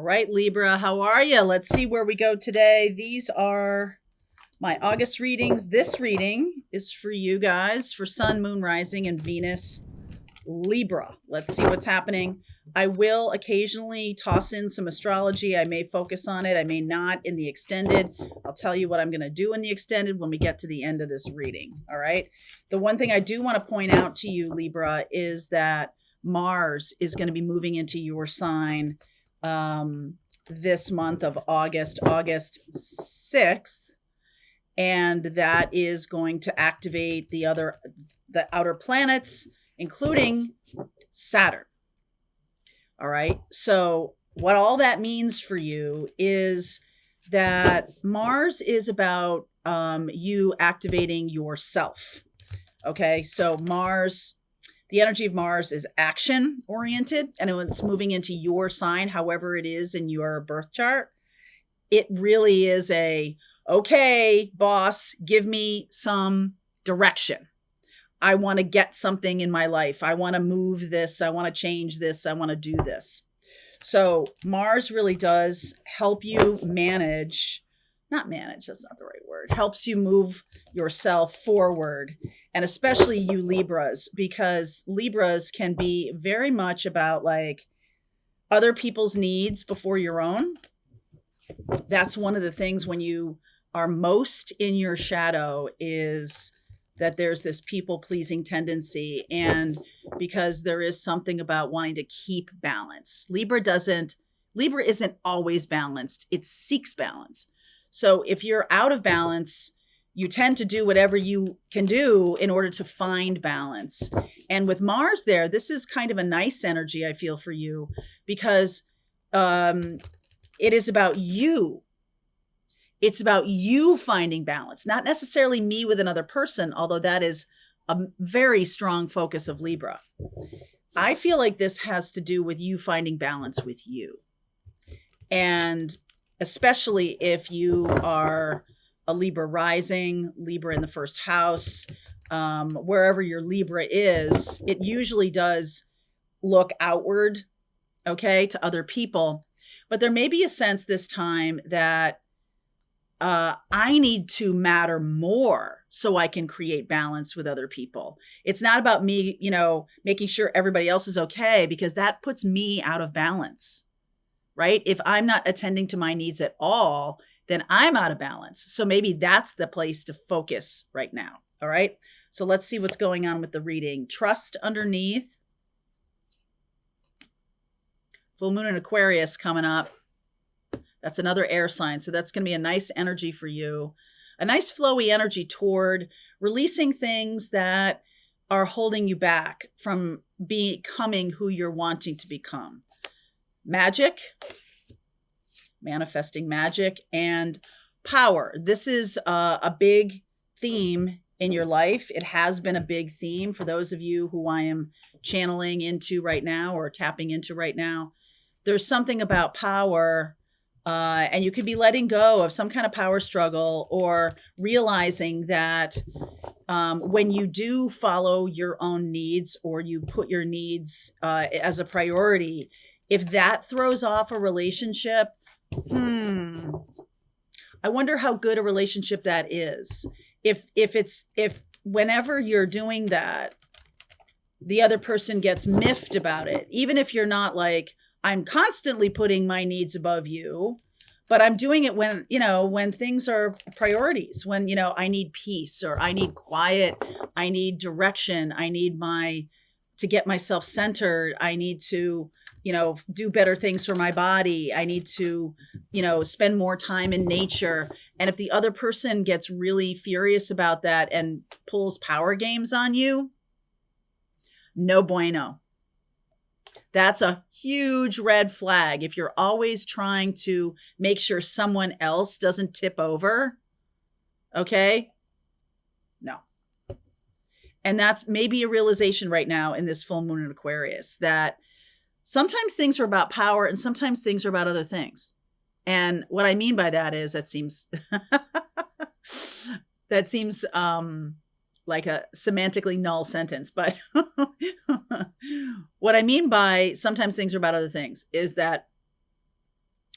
All right, Libra, how are you? Let's see where we go today. These are my August readings. This reading is for you guys for Sun, Moon, Rising, and Venus, Libra. Let's see what's happening. I will occasionally toss in some astrology. I may focus on it. I may not in the extended. I'll tell you what I'm going to do in the extended when we get to the end of this reading. All right. The one thing I do want to point out to you, Libra, is that Mars is going to be moving into your sign this month of August 6th. And that is going to activate the outer planets, including Saturn. All right. So what all that means for you is that Mars is about you activating yourself. Okay. So the energy of Mars is action oriented, and it's moving into your sign, however it is in your birth chart. It really is okay, boss, give me some direction. I want to get something in my life. I want to move this. I want to change this. I want to do this. So Mars really does help you not manage, that's not the right word, helps you move yourself forward. And especially you Libras, because Libras can be very much about like other people's needs before your own. That's one of the things when you are most in your shadow is that there's this people-pleasing tendency, and because there is something about wanting to keep balance. Libra isn't always balanced. It seeks balance. So if you're out of balance, you tend to do whatever you can do in order to find balance. And with Mars there, this is kind of a nice energy, I feel, for you, because it is about you. It's about you finding balance, not necessarily me with another person, although that is a very strong focus of Libra. I feel like this has to do with you finding balance with you. And especially if you are a Libra rising, Libra in the first house, wherever your Libra is, it usually does look outward, okay, to other people. But there may be a sense this time that I need to matter more so I can create balance with other people. It's not about me, making sure everybody else is okay, because that puts me out of balance, right? If I'm not attending to my needs at all, then I'm out of balance. So maybe that's the place to focus right now. All right. So let's see what's going on with the reading. Trust underneath. Full moon in Aquarius coming up. That's another air sign. So that's going to be a nice energy for you. A nice flowy energy toward releasing things that are holding you back from becoming who you're wanting to become. Magic, manifesting magic, and power. This is a big theme in your life. It has been a big theme for those of you who I am channeling into right now or tapping into right now. There's something about power. And you could be letting go of some kind of power struggle, or realizing that when you do follow your own needs, or you put your needs as a priority, if that throws off a relationship, I wonder how good a relationship that is. If whenever you're doing that, the other person gets miffed about it, even if you're not like, I'm constantly putting my needs above you, but I'm doing it when things are priorities, when, I need peace, or I need quiet, I need direction, I need to get myself centered, I need to, do better things for my body, I need to, spend more time in nature. And if the other person gets really furious about that and pulls power games on you, no bueno. That's a huge red flag. If you're always trying to make sure someone else doesn't tip over, okay? No. And that's maybe a realization right now in this full moon in Aquarius, that sometimes things are about power and sometimes things are about other things. And what I mean by that is that seems like a semantically null sentence. But what I mean by sometimes things are about other things is that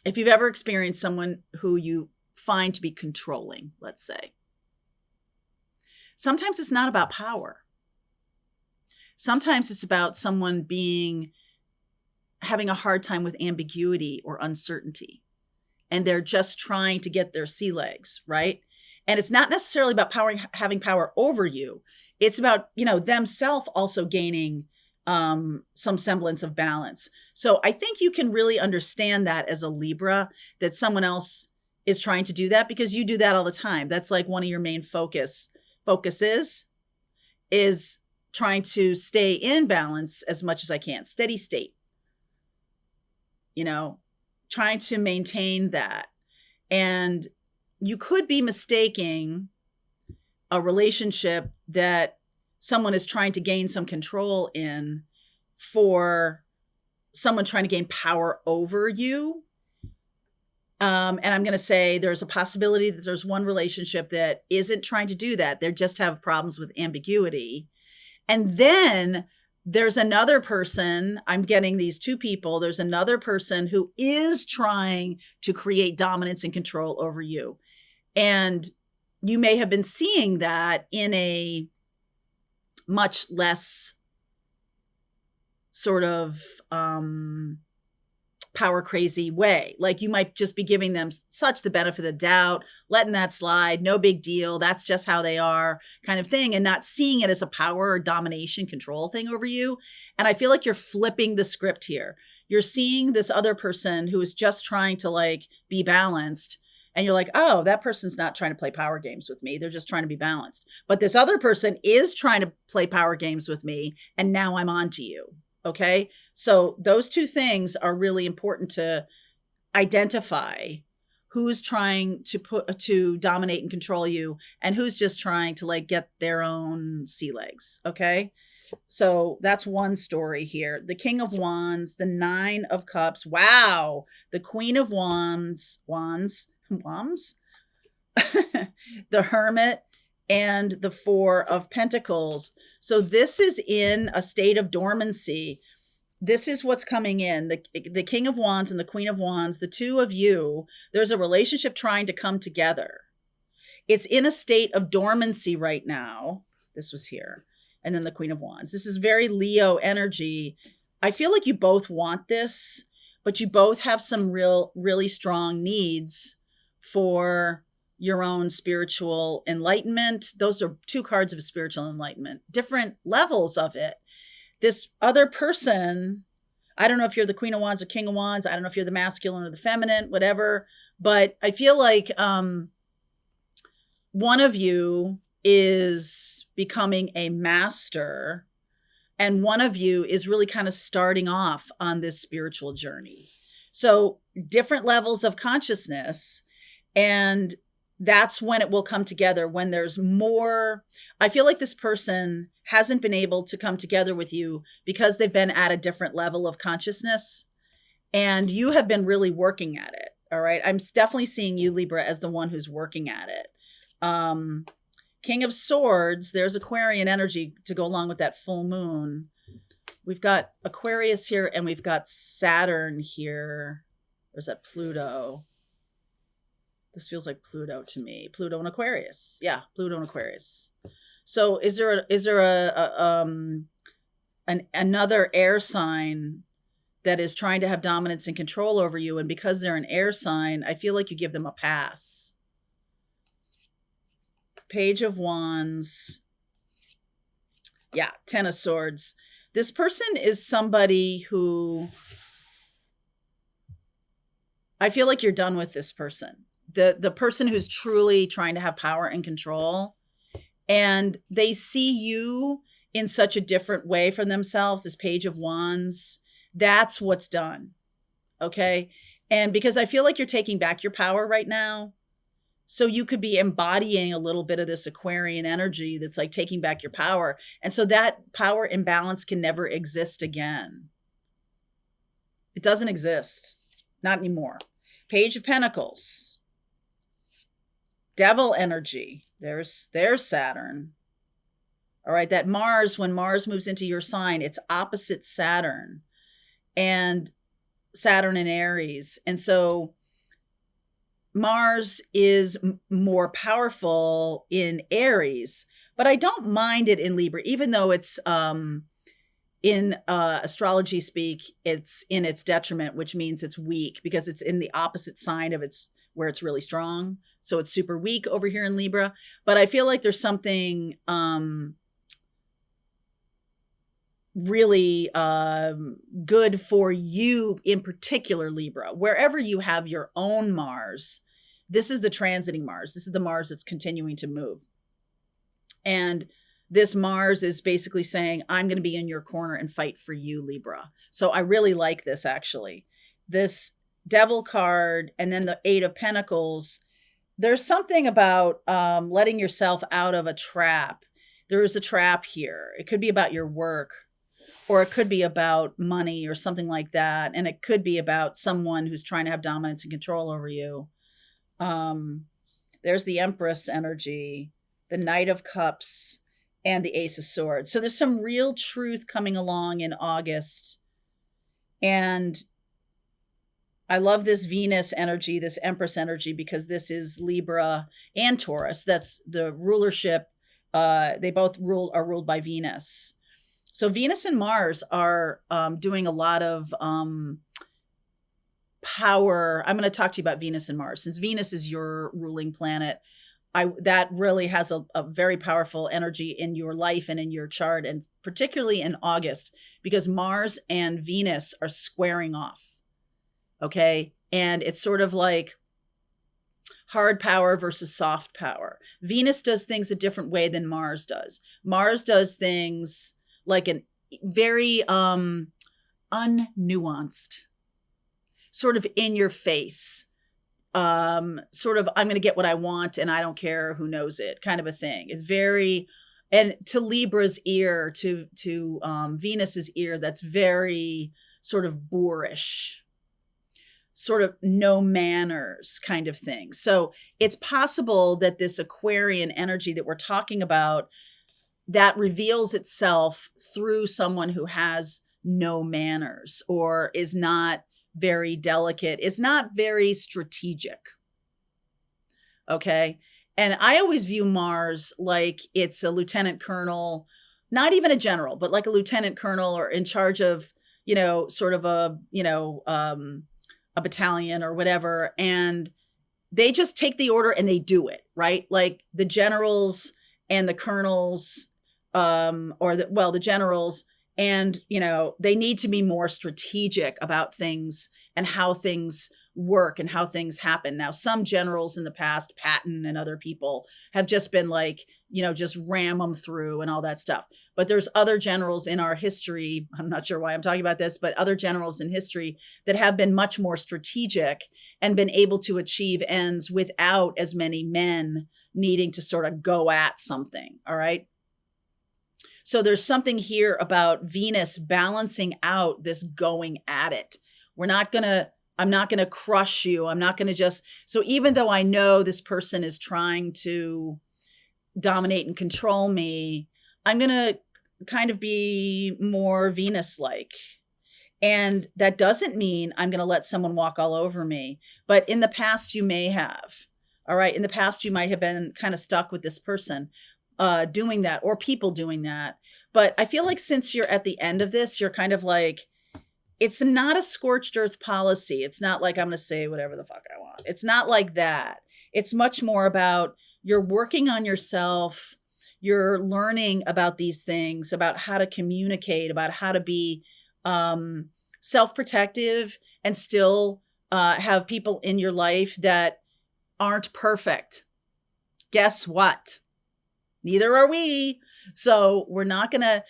if you've ever experienced someone who you find to be controlling, let's say, sometimes it's not about power. Sometimes it's about someone having a hard time with ambiguity or uncertainty. And they're just trying to get their sea legs, right? And it's not necessarily about having power over you. It's about, themselves also gaining some semblance of balance. So I think you can really understand that as a Libra, that someone else is trying to do that, because you do that all the time. That's like one of your main focuses is trying to stay in balance as much as I can. Steady state, trying to maintain that. And you could be mistaking a relationship that someone is trying to gain some control in for someone trying to gain power over you. And I'm going to say there's a possibility that there's one relationship that isn't trying to do that. They just have problems with ambiguity. And then there's another person, I'm getting these two people. There's another person who is trying to create dominance and control over you. And you may have been seeing that in a much less sort of power crazy way. Like you might just be giving them such the benefit of the doubt, letting that slide, no big deal, that's just how they are kind of thing, and not seeing it as a power or domination control thing over you. And I feel like you're flipping the script here. You're seeing this other person who is just trying to be balanced, and you're like, oh, that person's not trying to play power games with me. They're just trying to be balanced. But this other person is trying to play power games with me, and now I'm on to you. Okay. So those two things are really important to identify: who's trying to dominate and control you, and who's just trying to get their own sea legs. Okay. So that's one story here. The King of Wands, the Nine of Cups. Wow. The Queen of Wands, the Hermit, and the Four of Pentacles. So this is in a state of dormancy. This is what's coming in. The King of Wands and the Queen of Wands, the two of you, there's a relationship trying to come together. It's in a state of dormancy right now. This was here. And then the Queen of Wands. This is very Leo energy. I feel like you both want this, but you both have some really strong needs for your own spiritual enlightenment. Those are two cards of spiritual enlightenment, different levels of it. This other person, I don't know if you're the Queen of Wands or King of Wands. I don't know if you're the masculine or the feminine, whatever. But I feel like one of you is becoming a master, and one of you is really kind of starting off on this spiritual journey. So different levels of consciousness. And that's when it will come together, when there's more. I feel like this person hasn't been able to come together with you because they've been at a different level of consciousness, and you have been really working at it. All right. I'm definitely seeing you, Libra, as the one who's working at it. King of Swords, there's Aquarian energy to go along with that full moon. We've got Aquarius here, and we've got Saturn here. Or is that Pluto? This feels like Pluto to me. Pluto and Aquarius. Yeah, Pluto and Aquarius. So is there another air sign that is trying to have dominance and control over you? And because they're an air sign, I feel like you give them a pass. Page of Wands. Yeah, Ten of Swords. This person is somebody who, I feel like you're done with this person. The person who's truly trying to have power and control, and they see you in such a different way from themselves, this Page of Wands, that's what's done. Okay. And because I feel like you're taking back your power right now. So you could be embodying a little bit of this Aquarian energy that's like taking back your power. And so that power imbalance can never exist again. It doesn't exist. Not anymore. Page of Pentacles. Devil energy. There's Saturn. All right, that Mars, when Mars moves into your sign, it's opposite Saturn. And Saturn in Aries. And so Mars is more powerful in Aries, but I don't mind it in Libra, even though it's in astrology speak, it's in its detriment, which means it's weak because it's in the opposite sign of its where it's really strong. So it's super weak over here in Libra. But I feel like there's something really good for you in particular, Libra. Wherever you have your own Mars, this is the transiting Mars. This is the Mars that's continuing to move. And this Mars is basically saying, I'm going to be in your corner and fight for you, Libra. So I really like this, actually. This Devil card and then the Eight of Pentacles. There's something about letting yourself out of a trap. There is a trap here. It could be about your work, or it could be about money or something like that. And it could be about someone who's trying to have dominance and control over you. There's the Empress energy, the Knight of Cups, and the Ace of Swords. So there's some real truth coming along in August. And I love this Venus energy, this Empress energy, because this is Libra and Taurus. That's the rulership. They both are ruled by Venus. So Venus and Mars are doing a lot of power. I'm going to talk to you about Venus and Mars. Since Venus is your ruling planet, that really has a very powerful energy in your life and in your chart, and particularly in August, because Mars and Venus are squaring off. Okay. And it's sort of like hard power versus soft power. Venus does things a different way than Mars does. Mars does things like a very unnuanced, sort of in your face, sort of, I'm going to get what I want and I don't care who knows it kind of a thing. It's very, and to Libra's ear, to Venus's ear, that's very sort of boorish, sort of no manners kind of thing. So it's possible that this Aquarian energy that we're talking about, that reveals itself through someone who has no manners or is not very delicate, is not very strategic. Okay. And I always view Mars like it's a lieutenant colonel, not even a general, but like a lieutenant colonel or in charge of, sort of a battalion or whatever. And they just take the order and they do it, right? Like the generals and the colonels, the generals, and, they need to be more strategic about things and how things work and how things happen. Now, some generals in the past, Patton and other people, have just been like, just ram them through and all that stuff. But there's other generals in our history, I'm not sure why I'm talking about this, but other generals in history that have been much more strategic and been able to achieve ends without as many men needing to sort of go at something. All right. So there's something here about Venus balancing out this going at it. I'm not going to crush you. I'm not going to just, so even though I know this person is trying to dominate and control me, I'm going to kind of be more Venus-like. And that doesn't mean I'm going to let someone walk all over me. But in the past, you may have. All right. In the past, you might have been kind of stuck with this person doing that, or people doing that. But I feel like since you're at the end of this, you're kind of like, it's not a scorched earth policy. It's not like I'm going to say whatever the fuck I want. It's not like that. It's much more about you're working on yourself. You're learning about these things, about how to communicate, about how to be self-protective and still have people in your life that aren't perfect. Guess what? Neither are we. So we're not gonna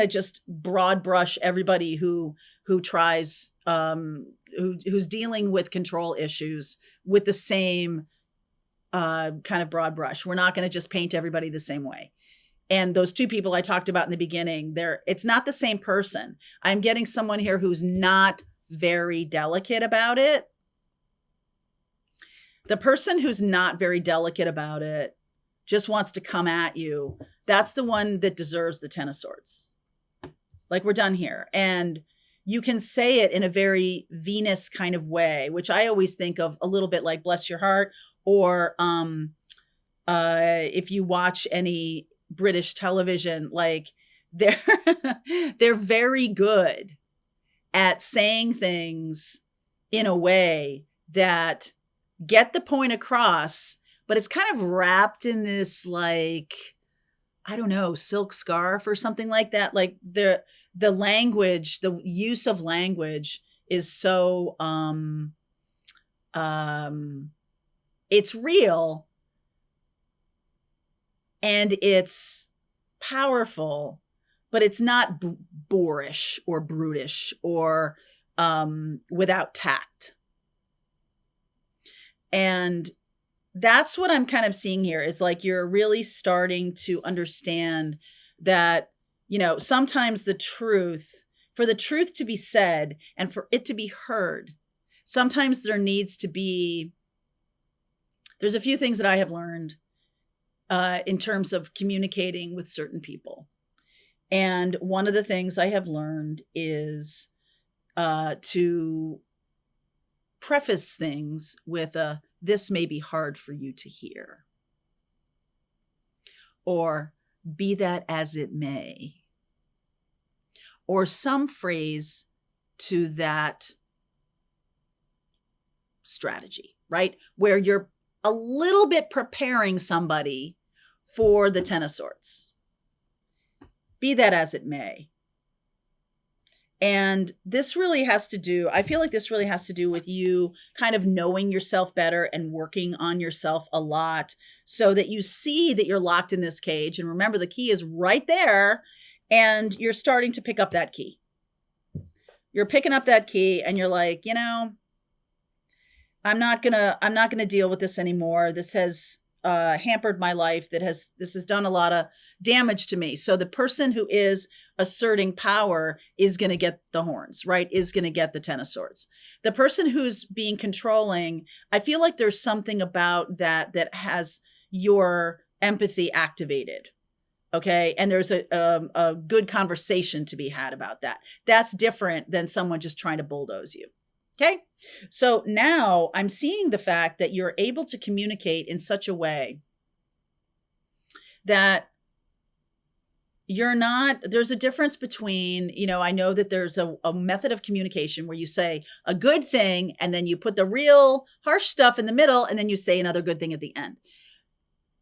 just broad brush everybody who tries who's dealing with control issues with the same kind of broad brush. We're not going to just paint everybody the same way. And those two people I talked about in the beginning, it's not the same person. I'm getting someone here who's not very delicate about it. The person who's not very delicate about it just wants to come at you. That's the one that deserves the Ten of Swords. Like, we're done here. And you can say it in a very Venus kind of way, which I always think of a little bit like bless your heart, or if you watch any British television, like they're they're very good at saying things in a way that get the point across, but it's kind of wrapped in this, like, I don't know, silk scarf or something like that. Like the language, the use of language is so um it's real and it's powerful, but it's not boorish or brutish or without tact. And that's what I'm kind of seeing here. It's like you're really starting to understand that, sometimes for the truth to be said and for it to be heard, sometimes there's a few things that I have learned in terms of communicating with certain people. And one of the things I have learned is to preface things with this may be hard for you to hear, or be that as it may, or some phrase to that strategy, right? Where you're a little bit preparing somebody for the Ten of Swords. Be that as it may. And this really has to do, I feel like this really has to do with you kind of knowing yourself better and working on yourself a lot so that you see that you're locked in this cage. And remember, the key is right there, and you're starting to pick up that key. You're picking up that key and you're like, I'm not gonna deal with this anymore. This has hampered my life. This has done a lot of damage to me. So the person who is asserting power is going to get the horns, right? Is going to get the Ten of Swords. The person who's being controlling, I feel like there's something about that has your empathy activated. Okay. And there's a good conversation to be had about that. That's different than someone just trying to bulldoze you. Okay. So now I'm seeing the fact that you're able to communicate in such a way that there's a difference between, I know that there's a method of communication where you say a good thing and then you put the real harsh stuff in the middle and then you say another good thing at the end.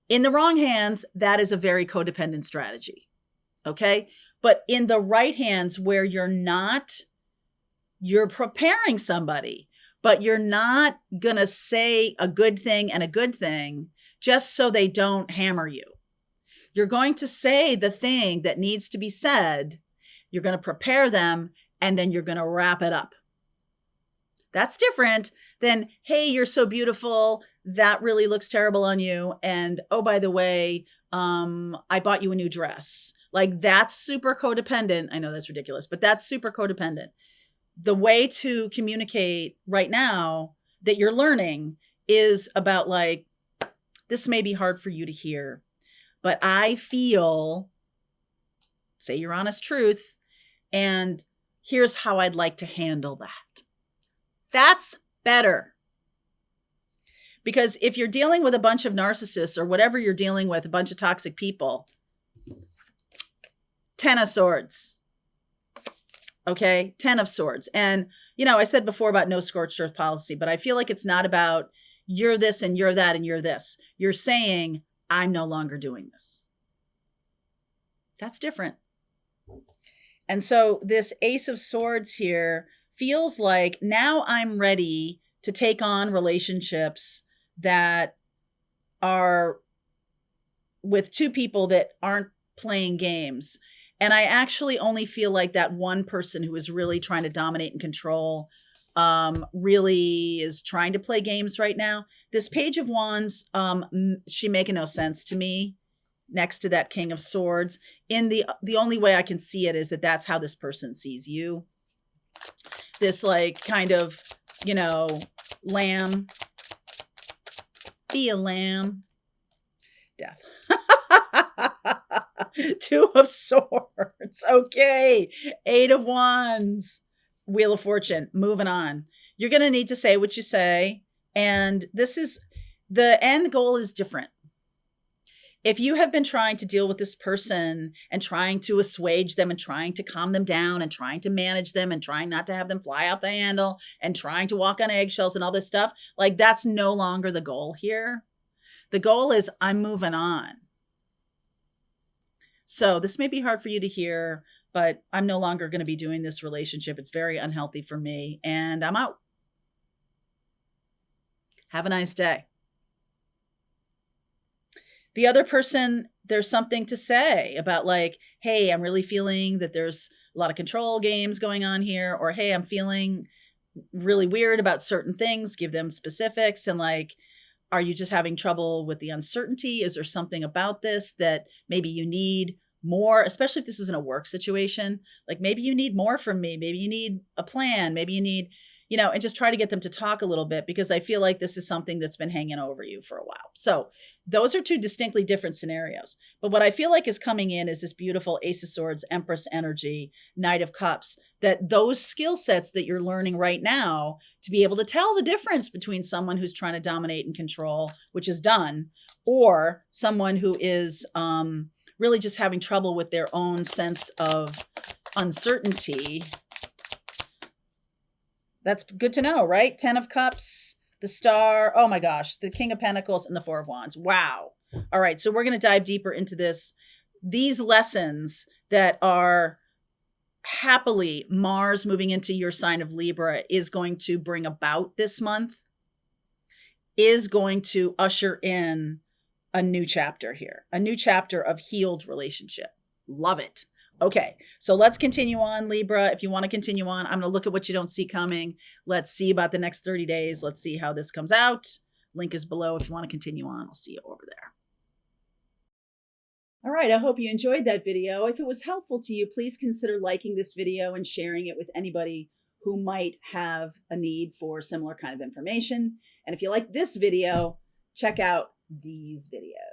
In the wrong hands, that is a very codependent strategy. Okay. But in the right hands, where you're preparing somebody, but you're not going to say a good thing and a good thing just so they don't hammer you. You're going to say the thing that needs to be said. You're going to prepare them, and then you're going to wrap it up. That's different than, hey, you're so beautiful. That really looks terrible on you. And, oh, by the way, I bought you a new dress. Like, that's super codependent. I know that's ridiculous, but that's super codependent. The way to communicate right now that you're learning is about, like, this may be hard for you to hear, but I feel, say your honest truth, and here's how I'd like to handle that. That's better. Because if you're dealing with a bunch of narcissists or whatever you're dealing with, a bunch of toxic people, Ten of Swords. Okay, Ten of Swords. And, I said before about no scorched earth policy, but I feel like it's not about you're this and you're that and you're this. You're saying, I'm no longer doing this. That's different. And so this Ace of Swords here feels like now I'm ready to take on relationships that are with two people that aren't playing games. And I actually only feel like that one person who is really trying to dominate and control really is trying to play games right now. This Page of Wands, she making no sense to me next to that King of Swords. The only way I can see it is that that's how this person sees you. This, like, kind of, lamb. Be a lamb. Death. Two of Swords. Okay. Eight of Wands. Wheel of Fortune, moving on. You're going to need to say what you say. And this is, the end goal is different. If you have been trying to deal with this person and trying to assuage them and trying to calm them down and trying to manage them and trying not to have them fly off the handle and trying to walk on eggshells and all this stuff, like that's no longer the goal here. The goal is I'm moving on. So this may be hard for you to hear, but I'm no longer going to be doing this relationship. It's very unhealthy for me and I'm out. Have a nice day. The other person, there's something to say about like, hey, I'm really feeling that there's a lot of control games going on here, or hey, I'm feeling really weird about certain things. Give them specifics and like, are you just having trouble with the uncertainty? Is there something about this that maybe you need more, especially if this isn't a work situation? Like maybe you need more from me. Maybe you need a plan. Maybe you need, and just try to get them to talk a little bit because I feel like this is something that's been hanging over you for a while. So those are two distinctly different scenarios. But what I feel like is coming in is this beautiful Ace of Swords, Empress energy, Knight of Cups, that those skill sets that you're learning right now to be able to tell the difference between someone who's trying to dominate and control, which is done, or someone who is really just having trouble with their own sense of uncertainty. That's good to know, right? 10 of Cups, the Star, oh my gosh, the King of Pentacles and the Four of Wands. Wow. All right, so we're going to dive deeper into this. These lessons that are happily Mars moving into your sign of Libra is going to bring about this month, is going to usher in a new chapter here, a new chapter of healed relationship. Love it. Okay, so let's continue on, Libra. If you want to continue on, I'm going to look at what you don't see coming. Let's see about the next 30 days. Let's see how this comes out. Link is below if you want to continue on. I'll see you over there. All right, I hope you enjoyed that video. If it was helpful to you, please consider liking this video and sharing it with anybody who might have a need for similar kind of information. And if you like this video, check out these videos.